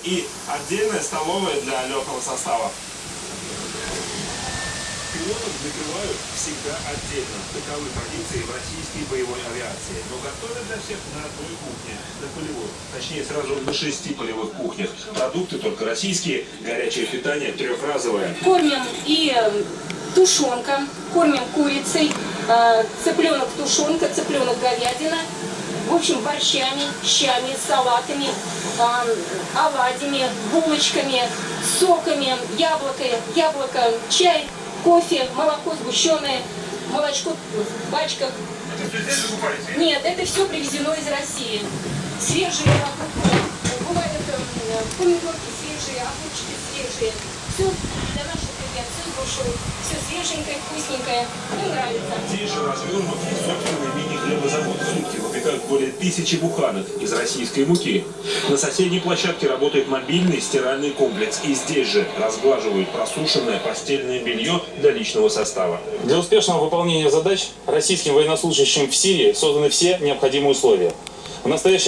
и отдельная столовая для летного состава. Пилотов накрывают всегда отдельно. Таковы традиции в российской боевой авиации. Но готовят для всех на одной кухне, на полевой. Точнее, сразу на 6 полевых кухнях. Продукты только российские, горячее питание трехразовое. Кормим и тушенка, кормим курицей, цыпленок тушенка, цыпленок говядина. В общем, борщами, щами, салатами, оладьями, булочками, соками, яблоко, чай, кофе, молоко сгущенное, молочко в пачках. Это все здесь закупаете? Нет, это все привезено из России. Свежие бывают помидорки свежие, огурчики свежие. Все для наших ребят, все с душой, все свеженькое, вкусненькое. Им нравится. Здесь же развернут собственный мини-хлебозавод. В сутки выпекают более 1000 буханок из российской муки. На соседней площадке работает мобильный стиральный комплекс. И здесь же разглаживают просушенное постельное белье для личного состава. Для успешного выполнения задач российским военнослужащим в Сирии созданы все необходимые условия. В настоящее